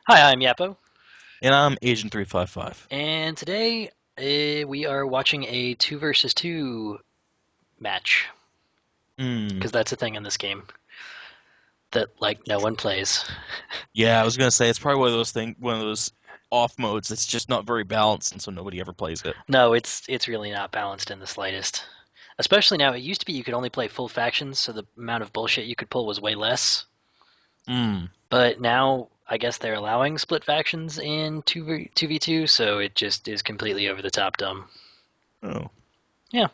Hi, I'm Yapo, And I'm Agent 355. and today we are watching a two versus two match Hmm. because that's a thing in this game that no one plays. Yeah, I was gonna say it's probably one of those off modes that's just not very balanced, and so nobody ever plays it. No, it's really not balanced in the slightest. Especially now, it used to be you could only play full factions, so the amount of bullshit you could pull was way less. Hmm. But now I guess they're allowing split factions in 2v2, so it just is completely over the top dumb. Oh. Yeah.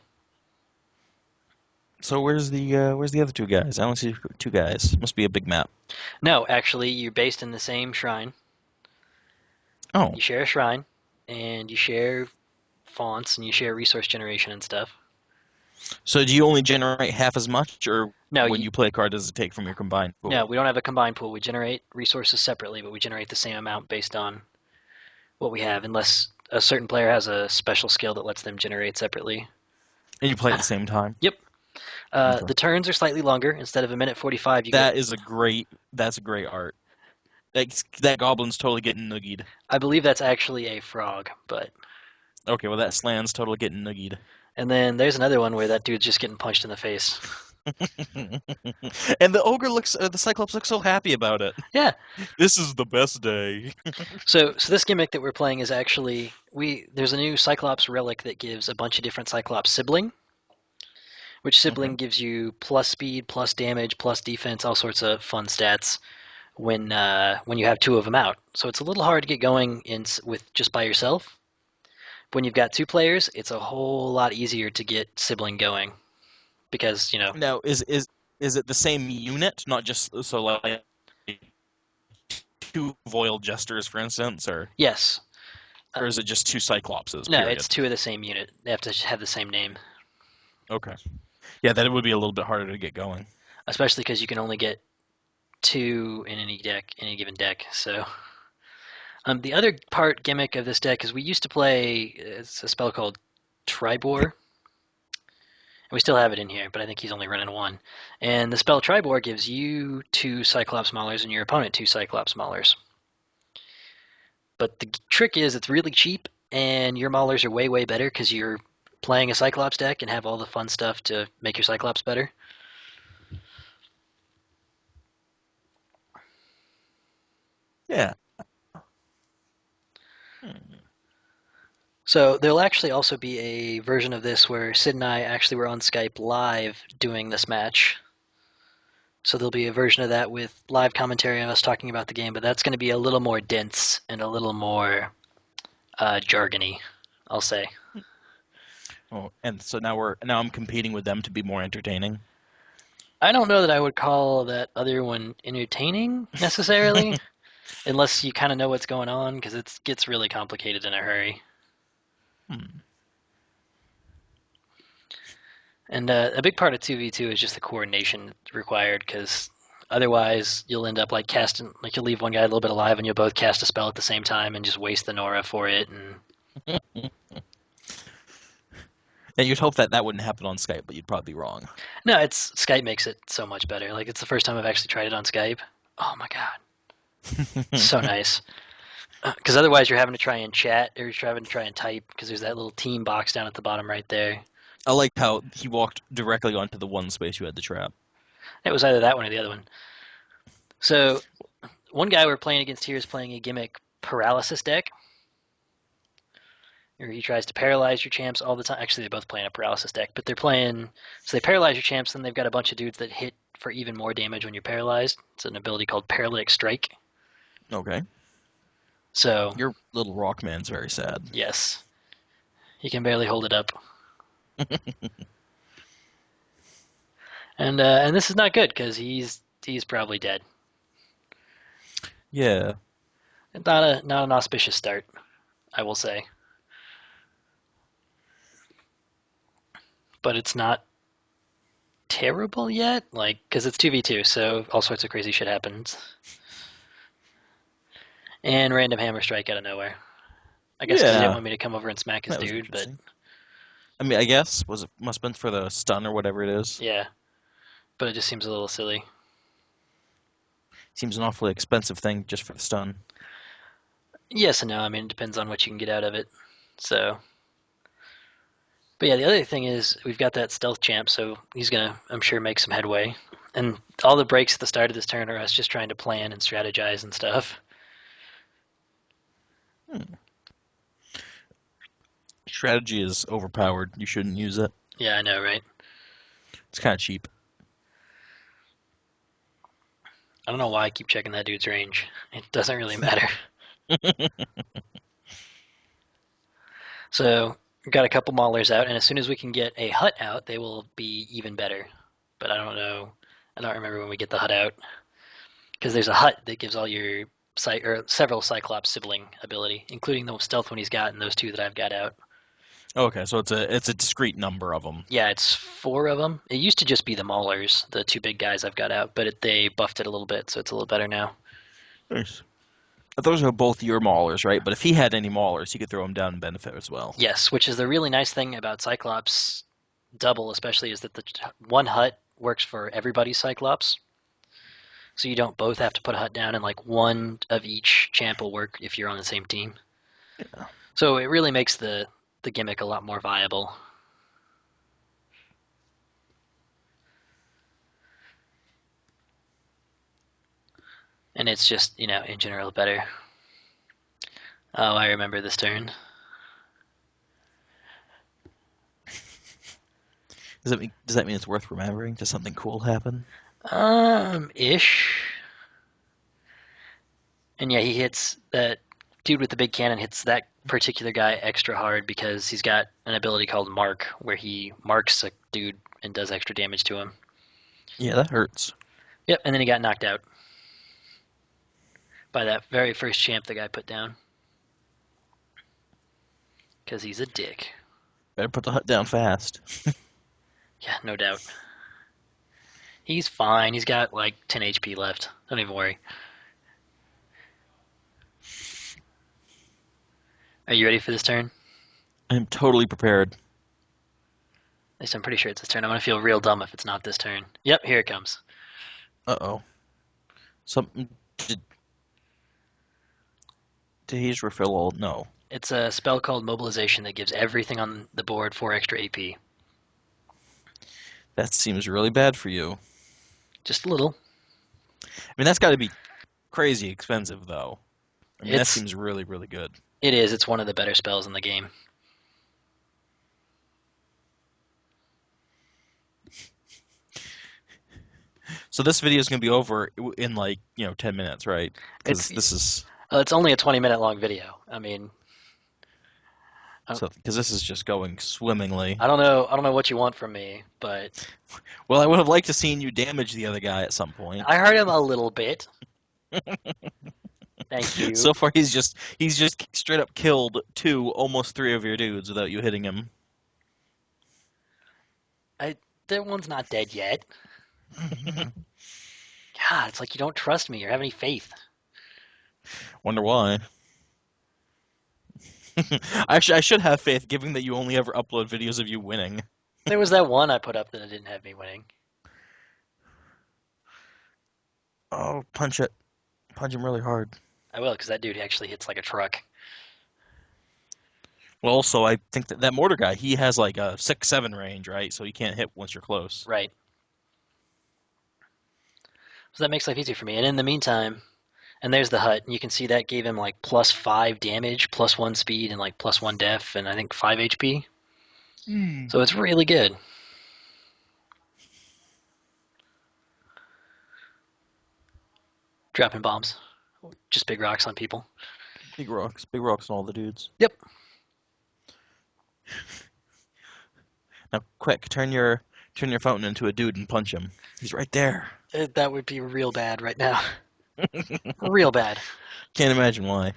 So where's the other two guys? I don't see two guys. Must be a big map. No, actually, you're based in the same shrine. Oh. You share a shrine, and you share fonts and you share resource generation and stuff. So do you only generate half as much, or No, when you play a card, does it take from your combined no, pool? we don't have a combined pool. We generate resources separately, but we generate the same amount based on what we have, unless a certain player has a special skill that lets them generate separately. And you play at the same time? Yep. Okay. The turns are slightly longer. Instead of a minute 45, you get. That's a great art. That goblin's totally getting noogied. I believe that's actually a frog, but. Okay, well that slan's totally getting noogied. And then there's another one where that dude's just getting punched in the face. And the Cyclops looks so happy about it. Yeah. This is the best day. So this gimmick that we're playing is actually we. There's a new Cyclops relic that gives a bunch of different Cyclops sibling, which Okay. sibling gives you plus speed, plus damage, plus defense, all sorts of fun stats when you have two of them out. So it's a little hard to get going in with just by yourself. When you've got two players, it's a whole lot easier to get sibling going because Now, is it the same unit, not just so like two Voil Jesters, for instance, yes, uh, or is it just two Cyclopses, no, it's period? two of the same unit. They have to have the same name, Okay. Yeah, that would be a little bit harder to get going. especially because you can only get two in any given deck. So the other part gimmick of this deck is we used to play it's a spell called Tribor, and we still have it in here, but I think he's only running one. And the spell Tribor gives you two Cyclops Maulers and your opponent two Cyclops Maulers. But the trick is it's really cheap, and your Maulers are way, way better because you're playing a Cyclops deck and have all the fun stuff to make your Cyclops better. Yeah. Hmm. So there'll actually also be a version of this where Sid and I actually were on Skype live doing this match. So there'll be a version of that with live commentary on us talking about the game, but that's going to be a little more dense and a little more jargony, I'll say. Oh, and so now I'm competing with them to be more entertaining. I don't know that I would call that other one entertaining necessarily, unless you kind of know what's going on, because it gets really complicated in a hurry. Hmm. And a big part of 2v2 is just the coordination required, because otherwise you'll end up like casting, like you'll leave one guy a little bit alive and you'll both cast a spell at the same time and just waste the Nora for it. And And you'd hope that that wouldn't happen on Skype, but you'd probably be wrong. no, it's Skype makes it so much better. Like it's the first time I've actually tried it on Skype. Oh my god, so nice. Because otherwise you're having to try and chat or you're having to try and type because there's that little team box down at the bottom right there. I liked how he walked directly onto the one space you had the trap. It was either that one or the other one. So one guy we're playing against here is playing a gimmick paralysis deck, where he tries to paralyze your champs all the time. Actually, they're both playing a paralysis deck, but they're playing so they paralyze your champs. Then they've got a bunch of dudes that hit for even more damage when you're paralyzed. It's an ability called Paralytic Strike. Okay. So Your little rock man's very sad. yes, he can barely hold it up, and this is not good because he's probably dead. Yeah. Not an auspicious start, I will say, but it's not terrible yet. Like because it's 2v2, so all sorts of crazy shit happens, and random hammer strike out of nowhere. I guess because he didn't Yeah. want me to come over and smack his That was dude, but interesting. I mean, I guess was it must have been for the stun or whatever it is. yeah, but it just seems a little silly. Seems an awfully expensive thing just for the stun. Yes and no. I mean, it depends on what you can get out of it. So, but yeah, the other thing is we've got that stealth champ, so he's gonna, I'm sure, make some headway. And all the breaks at the start of this turn are us just trying to plan and strategize and stuff. Hmm. Strategy is overpowered. You shouldn't use it. Yeah, I know, right? It's kind of cheap. I don't know why I keep checking that dude's range. It doesn't really matter. So we've got a couple maulers out, and as soon as we can get a hut out, they will be even better. But I don't know. I don't remember when we get the hut out because there's a hut that gives all your or several cyclops sibling ability, including the stealth one he's got and those two that I've got out. Okay, so it's a discrete number of them. Yeah, it's four of them. It used to just be the maulers, the two big guys I've got out, but they buffed it a little bit, so it's a little better now. Nice. Those are both your maulers, right? But if he had any maulers, he could throw them down and benefit as well. Yes, which is the really nice thing about Cyclops double, especially, is that the one hut works for everybody's Cyclops. So you don't both have to put a hut down, and like one of each champ will work if you're on the same team. Yeah. So it really makes the gimmick a lot more viable. And it's just, in general better. Oh, I remember this turn. Does that mean it's worth remembering? Does something cool happen? Ish. And yeah, he hits that dude with the big cannon hits that particular guy extra hard because he's got an ability called Mark, where he marks a dude and does extra damage to him. Yeah, that hurts. Yep, and then he got knocked out by that very first champ the guy put down. Because he's a dick. Better put the hut down fast. Yeah, no doubt. He's fine. He's got like 10 HP left. Don't even worry. Are you ready for this turn? I'm totally prepared. At least I'm pretty sure it's this turn. I'm going to feel real dumb if it's not this turn. Yep, here it comes. Uh-oh. Something did he just refill all? No. It's a spell called Mobilization that gives everything on the board 4 extra AP. That seems really bad for you. Just a little. I mean, that's got to be crazy expensive, though. I mean, that It's seems really, really good. it is. It's one of the better spells in the game. So this video is going to be over in like, 10 minutes, right? Because It's this is it's only a 20-minute long video. I mean, because this is just going swimmingly. I don't know. I don't know what you want from me, but Well, I would have liked to seen you damage the other guy at some point. I hurt him a little bit. Thank you. So far, he's just straight up killed almost three of your dudes without you hitting him. That one's not dead yet. God, it's like you don't trust me or have any faith. Wonder why. I should have faith, given that you only ever upload videos of you winning. There was that one I put up that didn't have me winning. Oh, punch it. Punch him really hard. I will, because that dude actually hits like a truck. Well, also, I think that mortar guy, he has like a 6-7 range, right? So he can't hit once you're close. Right. So that makes life easier for me. And in the meantime, and there's the hut, and you can see that gave him like +5 damage, +1 speed, and like +1 def, and I think 5 HP. So it's really good. Dropping bombs. Just big rocks on people. Big rocks on all the dudes. Yep. Now, quick, turn your fountain into a dude and punch him. He's right there. That would be real bad right now. Real bad. Can't imagine why.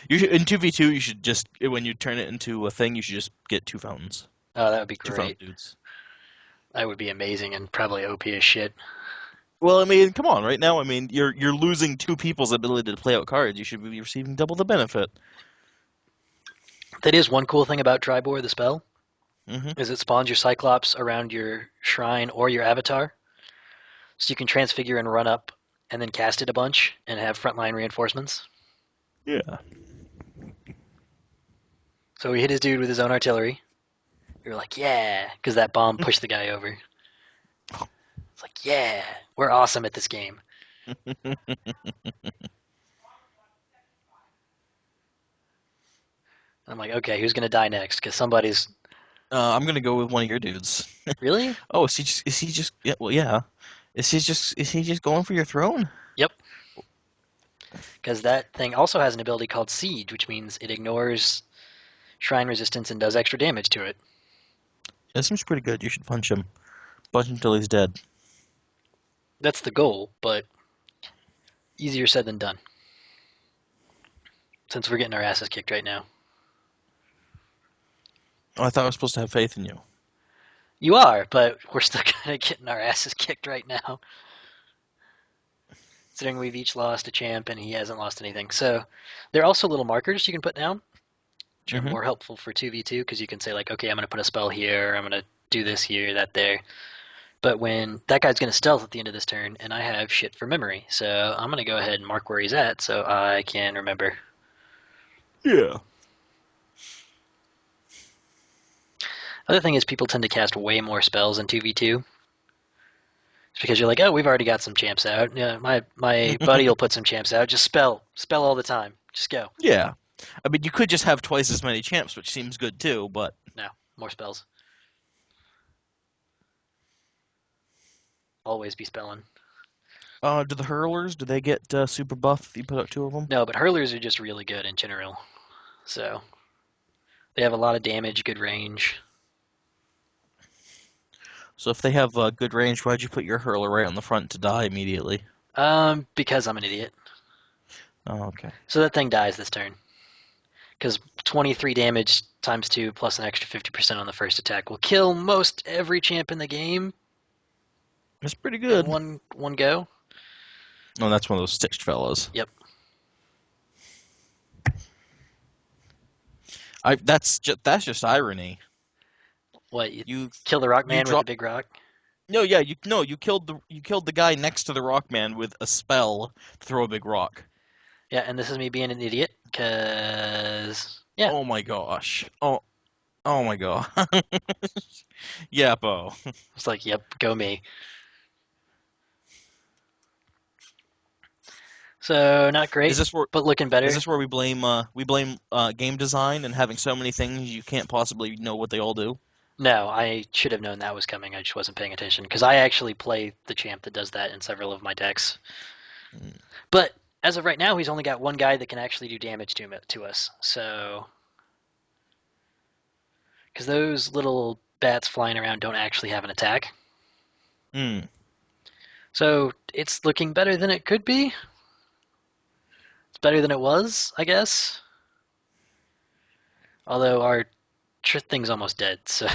You should, in 2v2, you should just, when you turn it into a thing, you should just get 2 fountains. Oh, that would be Two fountain great. dudes. That would be amazing and probably OP as shit. Well, I mean, come on, right now, I mean, you're losing 2 people's ability to play out cards. You should be receiving double the benefit. That is one cool thing about Tribor, the spell, Mm-hmm. is it spawns your Cyclops around your shrine or your avatar. So you can transfigure and run up and then cast it a bunch and have frontline reinforcements. Yeah. So we hit his dude with his own artillery. We were like, yeah, because that bomb pushed the guy over. It's like, yeah, we're awesome at this game. I'm like, okay, who's gonna die next? Because somebody's I'm gonna go with one of your dudes. really. Oh, is he just yeah, well yeah. Is he just going for your throne? Yep, because that thing also has an ability called Siege, which means it ignores shrine resistance and does extra damage to it. That seems pretty good. You should punch him. Punch him till he's dead. That's the goal, but easier said than done. Since we're getting our asses kicked right now. Oh, I thought I was supposed to have faith in you. You are, but we're still kind of getting our asses kicked right now. Considering we've each lost a champ and he hasn't lost anything. So there are also little markers you can put down, which are Mm-hmm. more helpful for 2v2 because you can say, like, okay, I'm going to put a spell here, I'm going to do this here, that there. But when that guy's going to stealth at the end of this turn, and I have shit for memory, so I'm going to go ahead and mark where he's at so I can remember. Yeah. Other thing is people tend to cast way more spells in 2v2. It's because you're like, oh, we've already got some champs out. Yeah, my buddy will put some champs out. Just spell all the time. Just go. Yeah. I mean, you could just have twice as many champs, which seems good too, but No, more spells. Always be spelling. do the hurlers, do they get super buff if you put out two of them? No, but hurlers are just really good in general. So they have a lot of damage, good range. So if they have good range, why'd you put your hurler right on the front to die immediately? Because I'm an idiot. Oh, okay. So that thing dies this turn. Because 23 damage times 2 plus an extra 50% on the first attack will kill most every champ in the game That's pretty in good. one go. Oh, that's one of those stitched fellows. Yep. That's just irony. What, you You kill the rock you man with the drop big rock? no, yeah, you killed the guy next to the rock man with a spell to throw a big rock. Yeah, and this is me being an idiot, because, yeah. Oh my gosh. Oh my god. Yeah, Bo. It's like, yep, go me. So, not Is great, this where but looking is better. this where we blame game design and having so many things you can't possibly know what they all do? No, I should have known that was coming. I just wasn't paying attention, because I actually play the champ that does that in several of my decks. Mm. But as of right now, he's only got one guy that can actually do damage to us. So, because those little bats flying around don't actually have an attack. Mm. So it's looking better than it could be. It's better than it was, I guess. Although our thing's almost dead. So,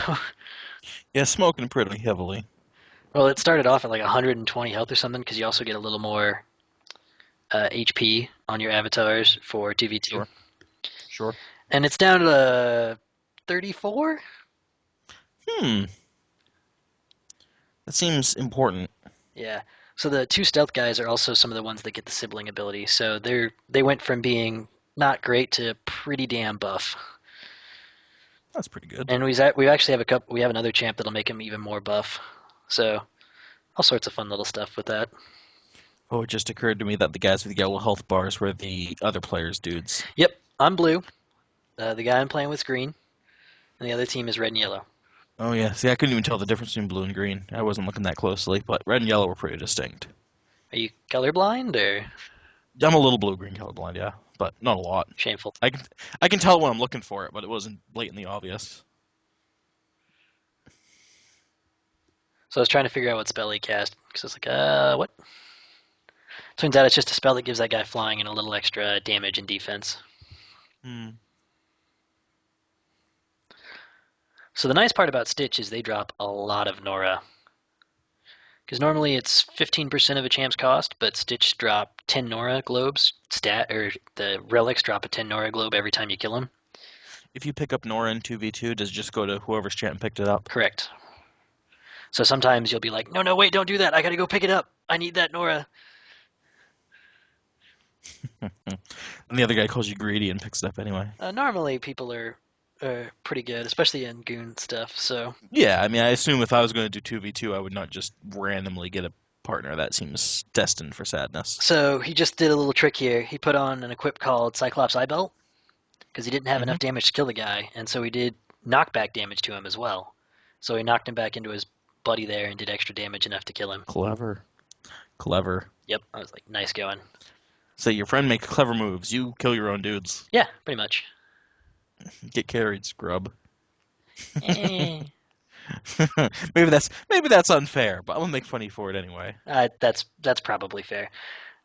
Yeah, smoking pretty heavily. well, it started off at like 120 health or something because you also get a little more HP on your avatars for 2v2. Sure. Sure. And it's down to 34? Hmm. That seems important. Yeah. So the two stealth guys are also some of the ones that get the sibling ability. So they went from being not great to pretty damn buff. That's pretty good. And we actually have a couple. We have another champ that'll make him even more buff. So all sorts of fun little stuff with that. Oh, it just occurred to me that the guys with yellow health bars were the other players' dudes. Yep, I'm blue. The guy I'm playing with is green, and the other team is red and yellow. Oh yeah, see, I couldn't even tell the difference between blue and green. I wasn't looking that closely, but red and yellow were pretty distinct. Are you colorblind or I'm a little blue-green colorblind, yeah, but not a lot. shameful? I can I can tell when I'm looking for it, but it wasn't blatantly obvious. So I was trying to figure out what spell he cast because I was like, what? Turns out it's just a spell that gives that guy flying and a little extra damage and defense. Hmm. So the nice part about Stitch is they drop a lot of Nora. Because normally it's 15% of a champ's cost, but Stitch drop 10 Nora globes. Or the relics drop a 10 Nora globe every time you kill him. If you pick up Nora in 2v2, does it just go to whoever's champ picked it up? Correct. So sometimes you'll be like, no, wait, don't do that. I gotta go pick it up. I need that Nora. And the other guy calls you greedy and picks it up anyway. Normally, people are pretty good, especially in goon stuff. So, Yeah, I mean, I assume if I was going to do 2v2, I would not just randomly get a partner. That seems destined for sadness. he just did a little trick here. He put on an equip called Cyclops Eye Belt because he didn't have Hmm. enough damage to kill the guy, and so he did knockback damage to him as well. So he knocked him back into his buddy there and did extra damage enough to kill him. Clever. Clever. Yep, I was like, nice going. Say your friend makes clever moves. You kill your own dudes. Yeah, pretty much. Get carried, scrub. Eh. maybe that's unfair, but I'm gonna make fun of you for it anyway. That's probably fair.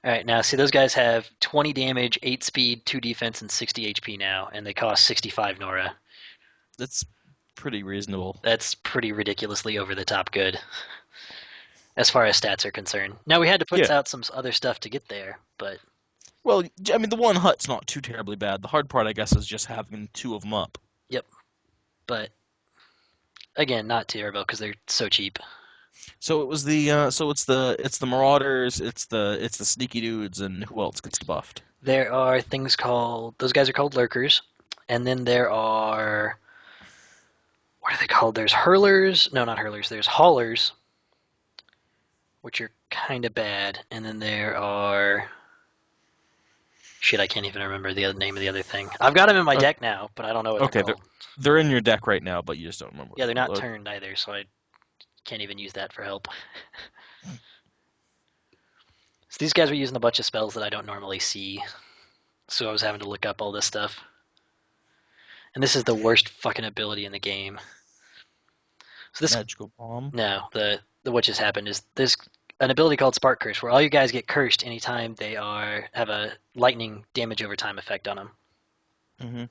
All right, now see those guys have 20 damage, 8 speed, 2 defense, and 60 HP now, and they cost 65 Nora. That's pretty reasonable. That's pretty ridiculously over the top good as far as stats are concerned. Now we had to put Yeah. out some other stuff to get there, but Well, I mean, the one hut's not too terribly bad. The hard part, I guess, is just having two of them up. yep. But again, not terrible because they're so cheap. So it was it's the Marauders, it's the sneaky dudes, and who else gets buffed? There are things called those guys are called lurkers, and then there are what are they called? There's hurlers. No, not hurlers. There's haulers, which are kind of bad, and then there are shit. I can't even remember the other name of the other thing. I've got them in my Uh, deck now, but I don't know what they're okay, they're called. they're in your deck right now, but you just don't remember. Yeah, they're not turned either, so I can't even use that for help. So these guys were using a bunch of spells that I don't normally see, so I was having to look up all this stuff. And this is the worst fucking ability in the game. So this Magical bomb. no, the what just happened is there's an ability called Spark Curse where all you guys get cursed anytime they have a lightning damage over time effect on them. Hmm.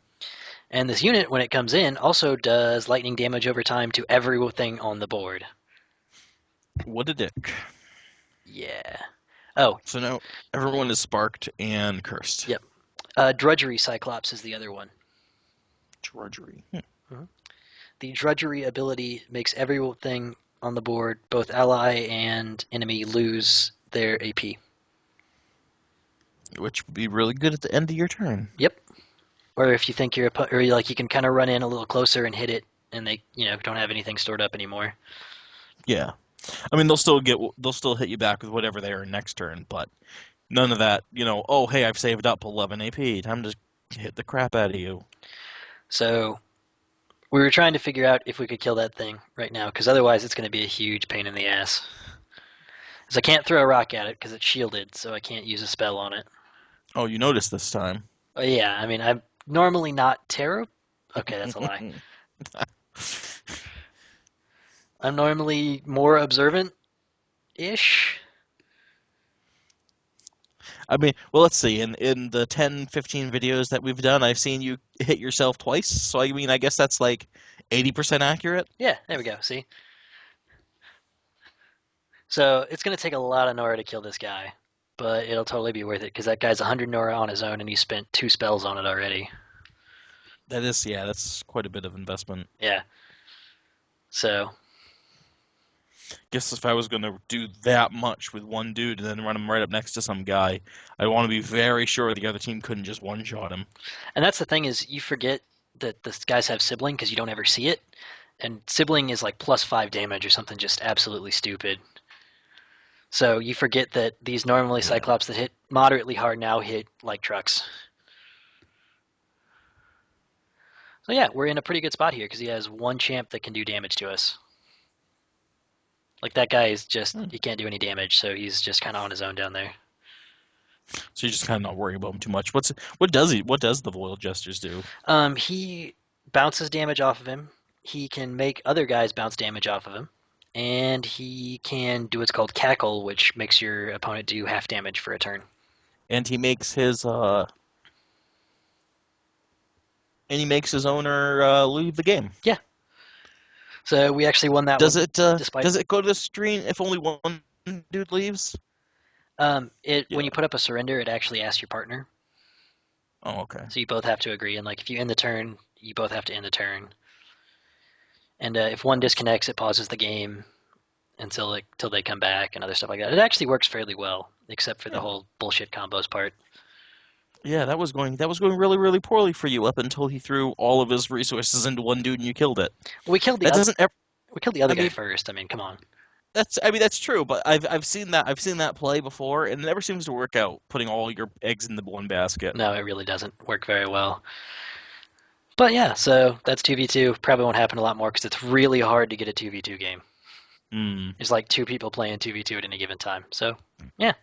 And this unit, when it comes in, also does lightning damage over time to everything on the board. What a dick. Yeah. Oh, So now everyone is sparked and cursed. yep. Drudgery Cyclops is the other one. Drudgery. Mhm. The Drudgery ability makes everything on the board, both ally and enemy, lose their AP. Which would be really good at the end of your turn. Yep. Or if you think or like you can kind of run in a little closer and hit it, and they don't have anything stored up anymore. Yeah. I mean, they'll still hit you back with whatever they are next turn, but none of that, oh, hey, I've saved up 11 AP. Time to hit the crap out of you. So we were trying to figure out if we could kill that thing right now, because otherwise it's going to be a huge pain in the ass. Because I can't throw a rock at it because it's shielded, so I can't use a spell on it. Oh, you noticed this time. But yeah, I mean, I'm normally not terrible. Okay, that's a lie. I'm normally more observant-ish. I mean, well, let's see. In the 10, 15 videos that we've done, I've seen you hit yourself twice. So, I mean, I guess that's like 80% accurate. Yeah, there we go. See? So it's going to take a lot of Nora to kill this guy, but it'll totally be worth it because that guy's 100 Nora on his own and he spent 2 spells on it already. Yeah, that's quite a bit of investment. Yeah. So, Guess if I was going to do that much with one dude and then run him right up next to some guy, I want to be very sure the other team couldn't just one-shot him. and that's the thing is you forget that the guys have sibling because you don't ever see it, and sibling is like +5 damage or something just absolutely stupid. So you forget that these normally Yeah. Cyclops that hit moderately hard now hit like trucks. So yeah, we're in a pretty good spot here because he has one champ that can do damage to us. Like that guy is just Hmm. he can't do any damage, so he's just kind of on his own down there. So you just kind of not worry about him too much. What does the Void Jesters do? He bounces damage off of him. He can make other guys bounce damage off of him, and he can do what's called cackle, which makes your opponent do half damage for a turn. And he makes his owner leave the game. Yeah. So we actually won that Does one, it despite does it go to the screen if only one dude leaves? it. When Yeah. you put up a surrender, it actually asks your partner, Oh, okay. so you both have to agree. And like if you end the turn, you both have to end the turn. And if one disconnects, it pauses the game until they come back and other stuff like that. It actually works fairly well, except for the Yeah. whole bullshit combos part. Yeah, that was going really, really poorly for you up until he threw all of his resources into one dude and you killed it. Well, we killed the That other. doesn't ever, We killed the other I guy mean, first. I mean, come on. that's true, but I've seen that play before, and it never seems to work out, putting all your eggs in the one basket. No, it really doesn't work very well. But yeah, so that's 2v2. Probably won't happen a lot more because it's really hard to get a 2v2 game. Hmm. There's like two people playing 2v2 at any given time. So, yeah.